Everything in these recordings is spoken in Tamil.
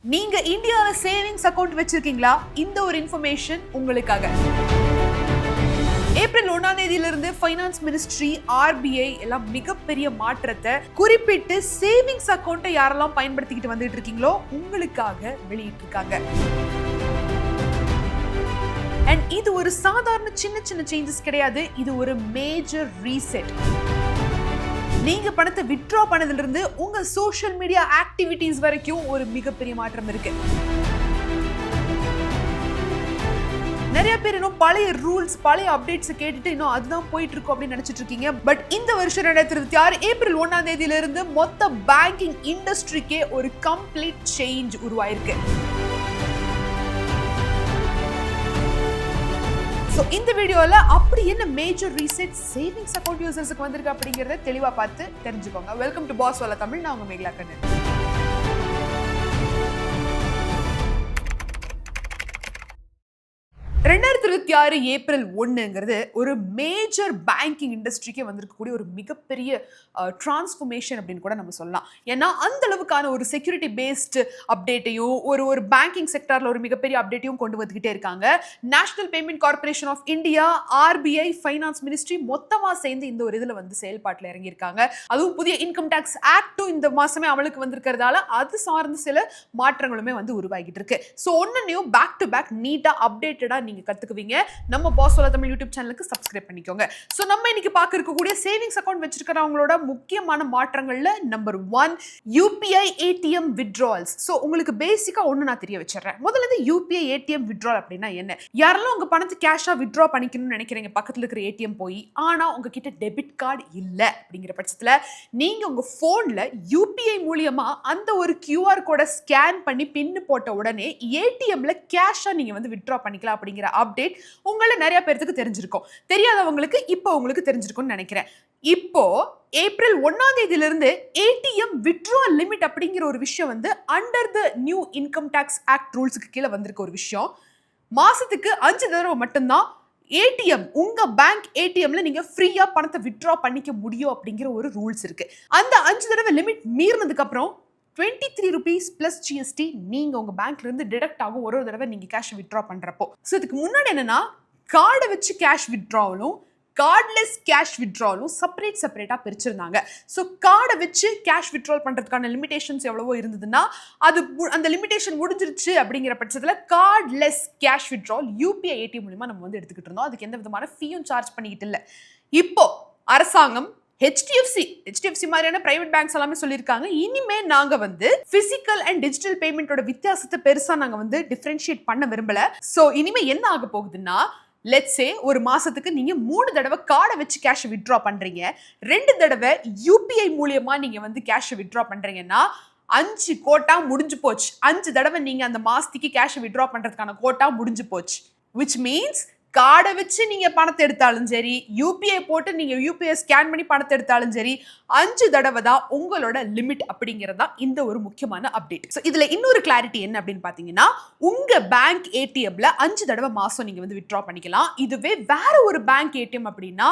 நீங்க இந்தியால சேவிங்ஸ் அக்கவுண்ட் வச்சிருக்கீங்களா? இந்த ஒரு இன்ஃபர்மேஷன் உங்களுக்காக. ஏப்ரல் 1ஆம் தேதியிலிருந்து ஃபைனான்ஸ் மினிஸ்ட்ரி, RBI எல்லாம் மிகப்பெரிய மாற்றத்தை குறிப்பிட்டு சேவிங்ஸ் அக்கவுண்ட்டை யாரெல்லாம் பயன்படுத்திக்கிட்டு வந்துட்டு இருக்கீங்களோ உங்களுக்காக வெளியிட்டிருக்காங்க. அண்ட் இது ஒரு சாதாரண சின்ன சேஞ்சஸ் கிடையாது, இது ஒரு மேஜர் ரீசெட். நீங்க பணத்தை வித்ட்ரா பண்ணதுல இருந்து உங்க சோஷியல் மீடியா ஆக்டிவிட்டீஸ் வரைக்கும் ஒரு மிகப்பெரிய மாற்றம் இருக்கு. நிறைய பேர் இன்னும் பழைய ரூல்ஸ், பழைய அப்டேட்ஸ் கேட்டுட்டு இன்னும் அதுதான் போயிட்டு இருக்கும் அப்படின்னு நினைச்சிட்டு இருக்கீங்க. பட் இந்த வருஷம் 2026 ஏப்ரல் 1ஆம் தேதியில இருந்து மொத்த பேங்கிங் இண்டஸ்ட்ரிக்கே ஒரு கம்ப்ளீட் சேஞ்ச் உருவாயிருக்கு. இந்த வீடியோல அப்படி என்ன மேஜர் ரீசெட் சேவிங்ஸ் அக்கவுண்ட் யூசர்ஸ்க்கு வந்திருக்கு அப்படிங்கறத தெளிவா பார்த்து தெரிஞ்சுக்கோங்க. வெல்கம் டு பாஸ் வாலா தமிழ். நான் உங்க மேகலா கண்ணன். 2026 ஏப்ரல் 1ங்கிறது ஒரு மேஜர் பேங்கிங் இண்டஸ்ட்ரிக்கே வந்திருக்கக்கூடிய ஒரு மிகப்பெரிய டிரான்ஸ்ஃபர்மேஷன் அப்படின்னு கூட நம்ம சொல்லலாம். ஏன்னா அந்த அளவுக்கான ஒரு செக்யூரிட்டி பேஸ்டு அப்டேட்டையும் ஒரு பேங்கிங் செக்டர்ல ஒரு மிகப்பெரிய அப்டேட்டையும் கொண்டு வந்துகிட்டே இருக்காங்க. National payment corporation of India, RBI, finance ministry மொத்தமா சேர்ந்து இந்த ஒரு இதுல வந்து செயல்பாட்டில் இறங்கியிருக்காங்க. அதுவும் புதிய இன்கம் டாக்ஸ் ஆக்டும் இந்த மாசமே அமலுக்கு வந்திருக்கிறதால அது சார்ந்த சில மாற்றங்களுமே வந்து உருவாகிட்டு இருக்கு. ஸோ ஒன்னையும் பேக் டு பேக் நீட்டா அப்டேட்டடா நீங்க கத்துக்குவீங்க. நம்ம பாஸ் வாலா தமிழ் யூடியூப் சேனலுக்கு சப்ஸ்கிரைப் பண்ணிக்கோங்க. சோ நம்ம இன்னைக்கு பார்க்க இருக்கக்கூடிய சேவிங்ஸ் அக்கவுண்ட் வச்சிருக்கிறவங்களோட முக்கியமான மாற்றங்கள்ல number 1 UPI ATM withdrawals. So உங்களுக்கு பேசிக்கா ஒண்ணு நான் தெரிய வச்சிடுறேன். முதல்ல இந்த UPI ATM withdrawal அப்படின்னா என்ன? யாரெல்லாம் உங்க பணத்தை கேஷா வித்ட்ரா பண்ணிக்கணும்னு நினைக்கிறீங்க பக்கத்துல இருக்கிற ATM போய், ஆனா உங்ககிட்ட டெபிட் கார்டு இல்ல அப்படிங்கிற பட்சத்துல நீங்க உங்க போன்ல UPI மூலமா அந்த ஒரு QR கோட ஸ்கேன் பண்ணி பின் போட்ட உடனே ATMல கேஷா நீங்க வந்து வித்ட்ரா பண்ணிக்கலாம் அப்படிங்கிற அப்டேட் உங்கள நிறைய பேருக்கு தெரிஞ்சிருக்கும். தெரியாதவங்களுக்கு இப்போ உங்களுக்கு தெரிஞ்சிருக்கும்னு நினைக்கிறேன். இப்போ ஏப்ரல் 1ஆம் தேதியில இருந்து ATM withdrawal limit அப்படிங்கிற ஒரு விஷயம் வந்து under the new income tax act ரூல்ஸ்க்கு கீழ வந்திருக்க ஒரு விஷயம். மாசத்துக்கு 5 தடவை மட்டும்தான் ATM, உங்க பேங்க் ATMல நீங்க ஃப்ரீயா பணத்தை வித்ட்ரா பண்ணிக்க முடியும் அப்படிங்கிற ஒரு ரூல்ஸ் இருக்கு. அந்த 5 தடவை லிமிட் மீறினதுக்கு அப்புறம் 23 rupees plus GST நீங்க உங்க பேங்க்ல இருந்து டிடக்ட் ஆகும் ஒரு தடவை நீங்க கேஷ் வித்ட்ரா பண்றப்போ. சோ இதுக்கு முன்னாடி என்னன்னா கார்டை வச்சு கேஷ் வித்ட்ராவலும் கார்ட்லெஸ் கேஷ் வித்ட்ராவலும் செப்பரேட்டா பிரிச்சிருந்தாங்க. ஸோ கார்டை வச்சு கேஷ் வித்ட்ரால் பண்றதுக்கான லிமிடேஷன்ஸ் எவ்வளவோ இருந்ததுன்னா அது அந்த லிமிடேஷன் முடிஞ்சிருச்சு அப்படிங்கிற பட்சத்தில் cordless cash withdrawal UPI ATM மூலமா நம்ம வந்து எடுத்துக்கிட்டு இருந்தோம். அதுக்கு எந்த விதமான ஃபீயும் சார்ஜ் பண்ணிக்கிட்டு இல்லை. இப்போ அரசாங்கம் HDFC மாதிரியான பிரைவேட் பேங்க்ஸ் எல்லாமே சொல்லியிருக்காங்க, இனிமே நாங்க வந்து பிசிக்கல் அண்ட் டிஜிட்டல் பேமெண்டோட வித்தியாசத்தை பெருசா நாங்க வந்து டிஃபரன்ஷியேட் பண்ண விரும்பல. சோ இனிமே என்ன ஆக போகுதுன்னா, லெட்ஸ் சே ஒரு மாசத்துக்கு நீங்க 3 தடவை கார்டை வச்சு கேஷ் வித்ட்ரா பண்றீங்க, 2 தடவை UPI மூலமா நீங்க வந்து கேஷ் வித்ட்ரா பண்றீங்கன்னா 5 கோட்டா முடிஞ்சு போச்சு. 5 தடவை நீங்க அந்த மாசத்துக்கு கேஷ் வித்ட்ரா பண்றதுக்கான கோட்டா முடிஞ்சு போச்சு. which means கார்டை வச்சு நீங்க பணத்தை எடுத்தாலும் சரி, UPI போட்டு நீங்க UPI ஸ்கேன் பண்ணி பணத்தை எடுத்தாலும் சரி, 5 தடவை தான் உங்களோட லிமிட் அப்படிங்கறதா இந்த ஒரு முக்கியமான அப்டேட். சோ இதுல இன்னொரு கிளாரிட்டி என்ன அப்படின்னு பாத்தீங்கன்னா, உங்க பேங்க் ATMல 5 தடவை மாசம் நீங்க வந்து வித்ட்ரா பண்ணிக்கலாம். இதுவே வேற ஒரு பேங்க் ATM அப்படின்னா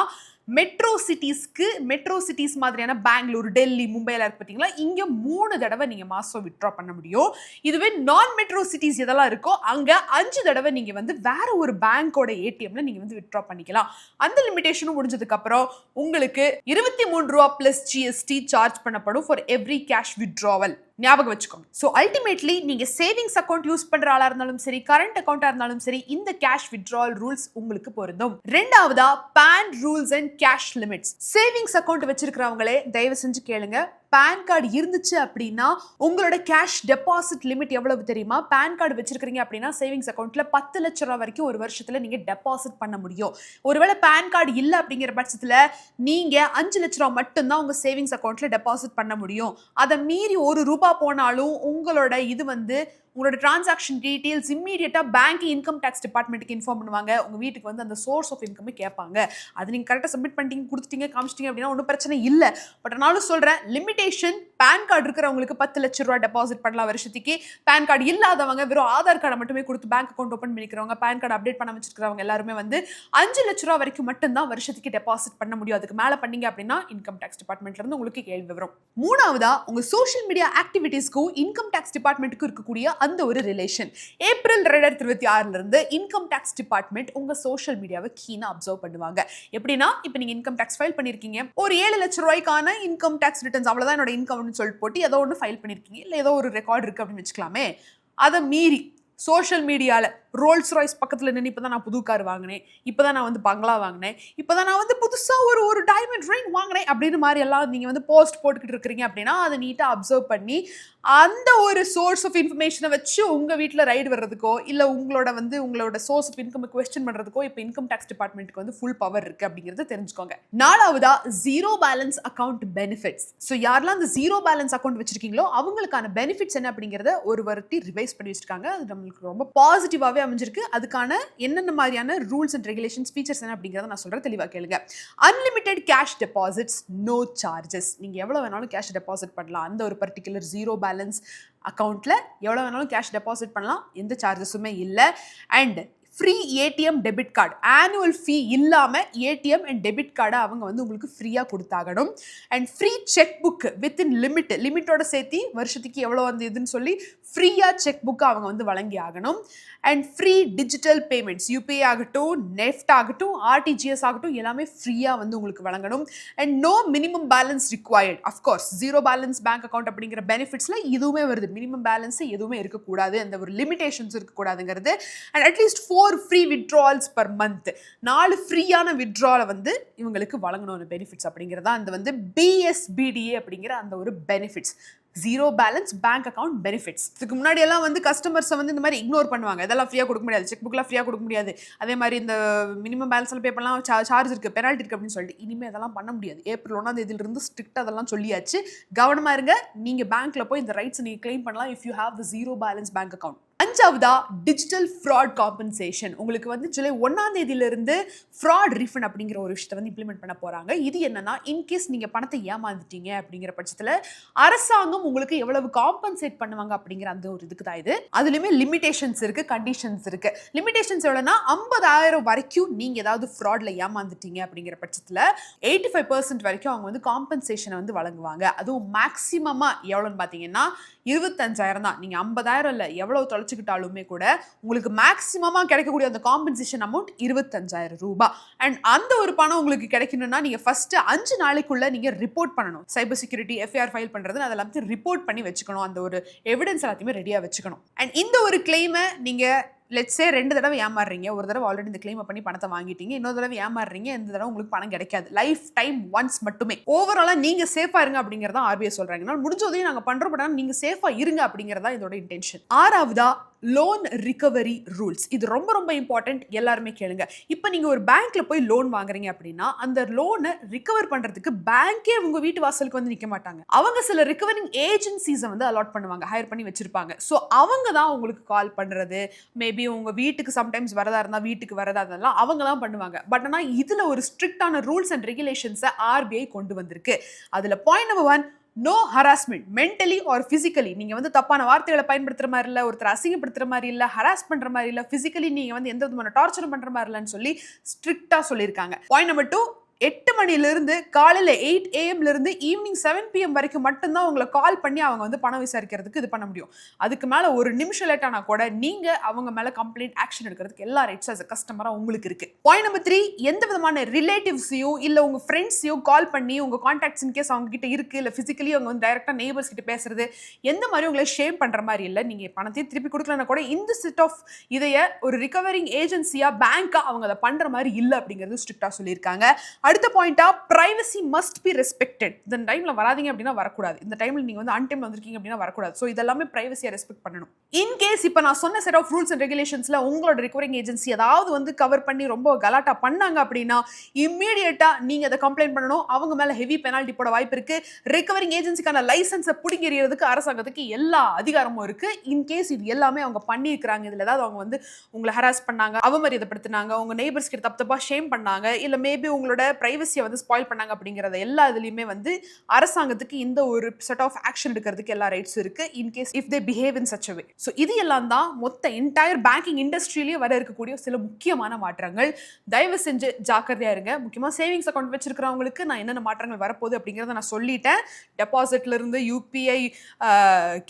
மெட்ரோ சிட்டிஸ் மாதிரியான பெங்களூர், டெல்லி, மும்பைல இருக்கு பாத்தீங்களா, இங்க 3 தடவை நீங்க மாசம் வித்ட்ரா பண்ண முடியும். இதுவே நான் மெட்ரோ சிட்டிஸ் எதெல்லாம் இருக்கோ அங்க 5 தடவை நீங்க வந்து வேற ஒரு பேங்கோட ATMல நீங்க வந்து வித்ட்ரா பண்ணிக்கலாம். அந்த லிமிடேஷனும் முடிஞ்சதுக்கு அப்புறம் உங்களுக்கு 23 ரூபாய் பிளஸ் GST சார்ஜ் பண்ணப்படும் ஃபார் எவ்ரி கேஷ் வித்ட்ராவல். ஞாபகம் வச்சுக்கோங்க. ஸோ அல்டிமேட்லி நீங்க சேவிங்ஸ் அக்கௌண்ட் யூஸ் பண்ற ஆளா இருந்தாலும் சரி, கரண்ட் அக்கௌண்டா இருந்தாலும் சரி, இந்த கேஷ் வித்ட்ராவல் ரூல்ஸ் உங்களுக்கு பொருந்தும். ரெண்டாவதா PAN rules and cash limits. Savings account வச்சிருக்கிறவங்களே தயவு செஞ்சு கேளுங்க, PAN கார்டு இருந்துச்சு அப்படின்னா உங்களோட கேஷ் டெபாசிட் லிமிட் எவ்வளவு தெரியுமா? PAN கார்டு வச்சிருக்கீங்க அப்படின்னா சேவிங்ஸ் அக்கௌண்ட்ல 10 லட்சம் ரூபாய் வரைக்கும் ஒரு வருஷத்துல நீங்க டெபாசிட் பண்ண முடியும். ஒருவேளை PAN கார்டு இல்ல அப்படிங்கிற பட்சத்துல நீங்க 5 லட்சம் ரூபாய் மட்டும்தான் உங்க சேவிங்ஸ் அக்கௌண்ட்ல டெபாசிட் பண்ண முடியும். அதை மீறி 1 ரூபாய் போனாலும் உங்களோட இது வந்து உங்களோட டிரான்சாக்ஷன் டீடைல்ஸ் இம்மீடியட்டா பேங்க் இன்கம் டாக்ஸ் டிபார்ட்மெண்ட்டுக்கு இன்ஃபார்ம் பண்ணுவாங்க. உங்க வீட்டுக்கு வந்து அந்த சோர்ஸ் ஆஃப் இன்கம் கேட்பாங்க. அது நீங்க கரெக்டா சப்மிட் பண்ணிட்டீங்க, கொடுத்துட்டீங்க, காமிச்சிட்டீங்க அப்படின்னா ஒன்றும் பிரச்சனை இல்லை. பட் ஆனாலும் சொல்றேன், லிமிடேஷன் பேன் கார்டு இருக்கிறவங்களுக்கு 10 லட்சம் ரூபாய் டெபாசிட் பண்ணலாம் வருஷத்துக்கு. பேன் கார்டு இல்லாதவங்க வெறும் ஆதார் கார்டை மட்டுமே கொடுத்து பேங்க் அக்கௌண்ட் ஓப்பன் பண்ணிக்கிறவங்க, பேன் கார்டு அப்டேட் பண்ண வச்சிருக்கிறவங்க எல்லாருமே வந்து 5 லட்சம் ரூபாய் வரைக்கும் மட்டும்தான் வருஷத்துக்கு டெபாசிட் பண்ண முடியும். அதுக்கு மேல பண்ணீங்க அப்படின்னா இன்கம் டாக்ஸ் டிபார்ட்மெண்ட்ல இருந்து உங்களுக்கு கேள்வி வரும். மூணாவதா, உங்க சோஷியல் மீடியா ஆக்டிவிட்டீஸ்க்கும் இன்கம் டாக்ஸ் டிபார்ட்மெண்ட்டுக்கும் இருக்கக்கூடிய அந்த ஒரு ரிலேஷன். ஏப்ரல் 2026 இருந்து இன்கம் டாக்ஸ் டிபார்ட்மெண்ட் உங்க சோஷியல் மீடியாவை கீனா அப்சர்வ் பண்ணுவாங்க. எப்படின்னா, இப்போ நீங்க இன்கம் டாக்ஸ் ஃபைல் பண்ணிருக்கீங்க, ஒரு 7 லட்சம் ரூபாய்க்கான இன்கம் டாக்ஸ் ரிட்டர்ன்ஸ், அவ்வளவுதான் என்னோட இன்கம் சொல்லிட்டு போட்டு ஏதோ ஒன்று ஃபைல் பண்ணிருக்கீங்க, இல்லை ஏதோ ஒரு ரெக்கார்டு இருக்கு அப்படின்னு வச்சுக்கலாமே. அதை மீறி சோஷியல் மீடியாவில் ரோல்ஸ் ராய்ஸ் பக்கத்தில் நின்று இப்போ தான் நான் புது கார் வாங்கினேன், இப்போ தான் நான் வந்து பங்களா வாங்கினேன், இப்போ தான் நான் வந்து புதுசாக ஒரு டைமண்ட் ரிங் வாங்கினேன் அப்படின்னு மாதிரி எல்லாம் நீங்கள் வந்து போஸ்ட் போட்டுக்கிட்டு இருக்கிறீங்க அப்படின்னா அதை நீட்டாக அப்சர்வ் பண்ணி அந்த ஒரு சோர்ஸ் ஆஃப் இன்ஃபர்மேஷனை வச்சு உங்கள் வீட்டில் ரைடு வர்றதுக்கோ இல்லை உங்களோட சோர்ஸ் ஆஃப் இன்கம் கொஸ்டின் பண்ணுறதுக்கோ இப்போ இன்கம் டாக்ஸ் டிபார்ட்மெண்ட்டுக்கு வந்து ஃபுல் பவர் இருக்குது அப்படிங்கிறத தெரிஞ்சுக்கோங்க. நாலாவதா, zero balance account benefits. So யாரெல்லாம் அந்த ஜீரோ பேலன்ஸ் அக்கௌண்ட் வச்சிருக்கீங்களோ அவங்களுக்கான பெனிஃபிட்ஸ் என்ன அப்படிங்கிறத ஒரு வாட்டி ரிவைஸ் பண்ணி வச்சிருக்காங்க. அது நம்மளுக்கு ரொம்ப பாசிட்டிவாகவே அமைஞ்சிருக்கு. அதுக்கான என்னென்ன மாதிரியான ரூல்ஸ் அண்ட் ரெகுலேஷன்ஸ் ஃபீச்சர்ஸ் என்ன அப்படிங்கிறத நான் சொல்கிறேன், தெளிவாக கேளுங்க. Unlimited cash deposits, no charges. நீங்கள் எவ்வளோ வேணாலும் கேஷ் டெபாசிட் பண்ணலாம். அந்த ஒரு பர்டிகுலர் ஜீரோ பேலன்ஸ் அக்கௌண்ட்ல எவ்வளோ வேணாலும் கேஷ் டெபாசிட் பண்ணலாம், எந்த சார்ஜஸுமே இல்லை. And free ATM debit card, annual ஃபீ இல்லாமல் ஏடிஎம் அண்ட் டெபிட் கார்டை அவங்க வந்து உங்களுக்கு ஃப்ரீயாக கொடுத்தாகணும். And free cheque book within லிமிட்டோட சேர்த்து வருஷத்துக்கு எவ்வளோ வந்து இதுன்னு சொல்லி ஃப்ரீயாக செக் புக்கை அவங்க வந்து வழங்கி ஆகணும். And free digital payments, UPI ஆகட்டும், நெஃப்ட் ஆகட்டும், ஆர்டிஜிஎஸ் ஆகட்டும், எல்லாமே ஃப்ரீயாக வந்து உங்களுக்கு வழங்கணும். And no minimum balance required. Of course zero balance bank account அப்படிங்கிற பெனிஃபிட்ஸில் இதுவுமே வருது. மினிமம் பேலன்ஸ் எதுவுமே இருக்கக்கூடாது, அந்த ஒரு லிமிடேஷன்ஸ் இருக்கக்கூடாதுங்கிறது. And at least 4 free withdrawals per month, 4 ஃப்ரீயான வித்ட்ராலை வந்து இவங்களுக்கு வழங்கணும். அந்த பெனிஃபிட்ஸ் அப்படிங்கிறதா அந்த வந்து பிஎஸ்பிடிஏ அப்படிங்கிற அந்த ஒரு benefits, zero balance bank account benefits. இதுக்கு முன்னாடி எல்லாம் வந்து கஸ்டமர்ஸை வந்து இந்த மாதிரி இக்னோர் பண்ணுவாங்க. இதெல்லாம் ஃப்ரீயாக கொடுக்க முடியாது, செக் புக்லாம் ஃப்ரீயாக கொடுக்க முடியாது, அதே மாதிரி இந்த மினிமம் பேலன்ஸ் எல்லாம் பே பண்ணலாம், சார்ஜ் இருக்குது, பெனால்ட்டி இருக்குது அப்படின்னு சொல்லிட்டு இனிமேல் அதெல்லாம் பண்ண முடியாது. ஏப்ரல் 1ஆம் தேதியிலிருந்து ஸ்ட்ரிக்டாக அதெல்லாம் சொல்லியாச்சு. கவனமாக இருங்க. நீங்கள் பேங்க்கில் போய் இந்த ரைட்ஸ் நீங்கள் கிளைம் பண்ணலாம் if you have the zero balance bank account. அஞ்சாவதா, டிஜிட்டல் ஃப்ராட் காம்பன்சேஷன். உங்களுக்கு வந்து ஜூலை 1ஆம் தேதியிலிருந்து ஃப்ராட் ரீஃபண்ட் அப்படிங்கிற ஒரு விஷயத்தை வந்து இம்ப்ளிமெண்ட் பண்ண போகிறாங்க. இது என்னன்னா, இன்கேஸ் நீங்கள் பணத்தை ஏமாந்துட்டீங்க அப்படிங்கிற பட்சத்தில் அரசாங்கம் உங்களுக்கு எவ்வளவு காம்பன்சேட் பண்ணுவாங்க அப்படிங்கிற அந்த ஒரு இதுக்கு தான் இது. அதுலேயுமே லிமிடேஷன்ஸ் இருக்குது, கண்டிஷன்ஸ் இருக்குது. லிமிடேஷன்ஸ் எவ்வளோனா 50,000 வரைக்கும் நீங்கள் ஏதாவது ஃப்ராடில் ஏமாந்துட்டீங்க அப்படிங்கிற பட்சத்தில் 85% வரைக்கும் அவங்க வந்து காம்பன்சேஷனை வந்து வழங்குவாங்க. அதுவும் மேக்ஸிமமாக எவ்வளோன்னு பார்த்தீங்கன்னா 25,000 தான். நீங்கள் 50,000 இல்லை, எவ்வளோ தொலைச்சிக்கிட்டாலுமே கூட உங்களுக்கு மேக்ஸிமமாக கிடைக்கக்கூடிய அந்த காம்பன்சேஷன் அமௌண்ட் 25,000 ரூபாய். அண்ட் அந்த ஒரு பணம் உங்களுக்கு கிடைக்கணும்னா நீங்கள் ஃபர்ஸ்ட் 5 நாளைக்குள்ள நீங்கள் ரிப்போர்ட் பண்ணணும். சைபர் செக்யூரிட்டி எஃப்ஐஆர் ஃபைல் பண்ணுறது அதெல்லாம் ரிப்போர்ட் பண்ணி வச்சுக்கணும். அந்த ஒரு எவிடன்ஸ் எல்லாத்தையுமே ரெடியாக வச்சுக்கணும். அண்ட் இந்த ஒரு கிளைமை நீங்கள் லெட்ஸ் சே 2 தடவை ஏமாறுறீங்க. ஒரு தடவை ஆல்ரெடி இந்த கிளைமை பண்ணி பணத்தை வாங்கிட்டீங்க, இன்னொரு தடவை ஏமாறுறீங்க, இந்த தடவை உங்களுக்கு பணம் கிடைக்காது. லைஃப் டைம் ஒன்ஸ் மட்டுமே. ஓவராலாக நீங்கள் சேஃபாக இருங்க அப்படிங்கிறதா ஆர்பிஐ சொல்கிறாங்க. முடிஞ்சதையும் நாங்கள் பண்ணுறோம், பட் நீங்கள் சேஃபாக இருங்க அப்படிங்கிறதா இதோட இன்டென்ஷன். ஆறாவதா, லோன் ரிகவரி ரூல்ஸ். இது ரொம்ப ரொம்ப இம்பார்ட்டன்ட், எல்லாருமே கேளுங்க. இப்போ நீங்கள் ஒரு பேங்க்ல போய் லோன் வாங்குறீங்க அப்படின்னா அந்த லோனை ரிகவர் பண்ணுறதுக்கு பேங்கே உங்கள் வீட்டு வாசலுக்கு வந்து நிற்க மாட்டாங்க. அவங்க சில ரிகவரிங் ஏஜென்சிஸை வந்து அலாட் பண்ணுவாங்க, ஹையர் பண்ணி வச்சிருப்பாங்க. ஸோ அவங்க தான் உங்களுக்கு கால் பண்ணுறது, மேபி உங்கள் வீட்டுக்கு சம்டைம்ஸ் வரதா இருந்தால் வீட்டுக்கு வரதா இருந்தாலும் அவங்க தான் பண்ணுவாங்க. பட் ஆனால் இதில் ஒரு ஸ்ட்ரிக்டான ரூல்ஸ் அண்ட் ரெகுலேஷன்ஸை ஆர்பிஐ கொண்டு வந்திருக்கு. அதில் point number 1, no harassment, mentally or physically. நீங்க வந்து தப்பான வார்த்தைகளை பயன்படுத்துற மாதிரி இல்லை, ஒருத்தர் அசிங்கப்படுத்துற மாதிரி இல்லை, ஹராஸ் பண்ற மாதிரி இல்லை, பிசிக்கலி நீங்க வந்து எந்த விதமான டார்ச்சரும் பண்ற மாதிரி இல்லைன்னு சொல்லி ஸ்ட்ரிக்டா சொல்லியிருக்காங்க. பாயிண்ட் நம்பர் 2, 8 மணிலிருந்து காலையில் 8 AM இருந்து ஈவினிங் 7 PM வரைக்கும் மட்டும்தான் உங்களை கால் பண்ணி அவங்க வந்து பணம் விசாரிக்கிறதுக்கு இது பண்ண முடியும். அதுக்கு மேலே ஒரு நிமிஷம் லேட் ஆனால் கூட நீங்கள் அவங்க மேலே கம்ப்ளைண்ட் ஆக்ஷன் எடுக்கிறதுக்கு எல்லா ரைட்ஸ் அஸ் அ கஸ்டமராக உங்களுக்கு இருக்கு. பாயிண்ட் நம்பர் 3, எந்த விதமான ரிலேட்டிவ்ஸையும் இல்லை உங்கள் ஃப்ரெண்ட்ஸையும் கால் பண்ணி உங்கள் கான்டாக்ட்ஸ் இன்கேஸ் அவங்க கிட்ட இருக்கு, இல்லை ஃபிசிக்கலி அவங்க வந்து டைரெக்டாக நெய்பர்ஸ் கிட்ட பேசுறது எந்த மாதிரி உங்களை ஷேம் பண்ணுற மாதிரி இல்லை. நீங்கள் பணத்தையும் திருப்பி கொடுக்கலன்னா கூட இந்த செட் ஆஃப் இதைய ஒரு ரிகவரிங் ஏஜென்சியாக பேங்காக அவங்க அதை பண்ணுற மாதிரி இல்லை அப்படிங்கிறது ஸ்ட்ரிக்டாக சொல்லியிருக்காங்க. அடுத்த பாயிண்டா பிரைவசி மஸ்ட் பி ரெஸ்பெக்டட். இந்த டைம்ல வராதீங்க அப்படின்னா வரக்கூடாது, இந்த டைம்ல நீங்க வந்து அன்டைம்ல வந்திருக்கீங்க அப்படின்னா வரக்கூடாது. ஸோ இதெல்லாமே பிரைவசியை ரெஸ்பெக்ட் பண்ணணும். இன்கேஸ் இப்போ நான் சொன்ன செட் ஆஃப் ரூல்ஸ் அண்ட் ரெகுலேஷன்ஸ்ல உங்களோட ரிகவரிங் ஏஜென்சி ஏதாவது வந்து கவர் பண்ணி ரொம்ப கலாட்டா பண்ணாங்க அப்படின்னா இம்மீடியட்டா நீங்க அதை கம்ப்ளைண்ட் பண்ணணும். அவங்க மேல ஹெவி பெனால்டி போட வாய்ப்பு இருக்கு. ரிகவரிங் ஏஜென்சிக்கான லைசன்ஸை பிடிக்கிறதுக்கு அரசாங்கத்துக்கு எல்லா அதிகாரமும் இருக்கு. இன்கேஸ் இது எல்லாமே அவங்க பண்ணியிருக்கிறாங்க, இதுல ஏதாவது அவங்க வந்து உங்களை ஹராஸ் பண்ணாங்க, அவமரியாதைப்படுத்தினாங்க, உங்க நெய்பர்ஸ் கிட்ட தப்பா ஷேம் பண்ணாங்க, இல்ல மேபி உங்களோட பிரைவசியை வந்து ஸ்பாயில் பண்ணாங்க அப்படிங்கறத எல்லா இதுலயுமே வந்து அரசாங்கத்துக்கு இந்த ஒரு செட் ஆஃப் ஆக்ஷன் எடுக்கிறதுக்கு எல்லா ரைட்ஸும் இருக்கு. In case if they behave in such a way. So இது எல்லாம் தான் மொத்த என்டையர் பேங்கிங் இண்டஸ்ட்ரியிலேயே வர இருக்கக்கூடிய சில முக்கியமான மாற்றங்கள். தயவு செஞ்சு ஜாக்கிரதையா இருங்க. முக்கியமா சேவிங்ஸ் அக்கௌண்ட் வச்சிருக்கிறவங்களுக்கு நான் என்னென்ன மாற்றங்கள் வரப்போகுது அப்படிங்கிறத நான் சொல்லிட்டேன். டெபாசிட்ல இருந்து யூபிஐ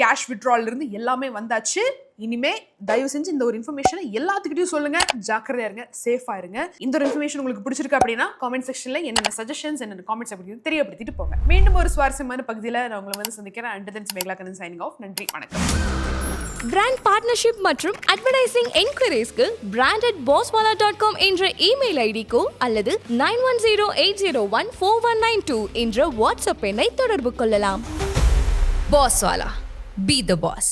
கேஷ் வித்ட்ரால் இருந்து எல்லாமே வந்தாச்சு. இனிமே தயவு செஞ்சு இந்த ஒரு இன்ஃபர்மேஷனை எல்லாத்துக்கிட்டையும் சொல்லுங்க. ஜாக்கிரதையா இருங்க, சேஃபா இருங்க. இந்த ஒரு இன்ஃபர்மேஷன் உங்களுக்கு பிடிச்சிருக்கு அப்படின்னா காமெண்ட் செக்ஷன்ல என்னென்ன சஜஷன்ஸ், என்னென்ன காமெண்ட்ஸ் அப்படின்னு தெரியப்படுத்திட்டு போங்க. மீண்டும் ஒரு சுவாரஸ்யமான பகுதியில் நான் உங்களை வந்து சந்திக்கிறேன். And Megala Kannan signing off. நன்றி, வணக்கம். பிராண்ட் பார்ட்னர்ஷிப் மற்றும் அட்வர்டைசிங் என்கொயரிஸ்க்கு brand@bosswala.com என்ற இமெயில் ஐடிக்கோ அல்லது 9108014192 என்ற வாட்ஸ்அப் எண்ணை தொடர்பு கொள்ளலாம். Bosswala, be the boss.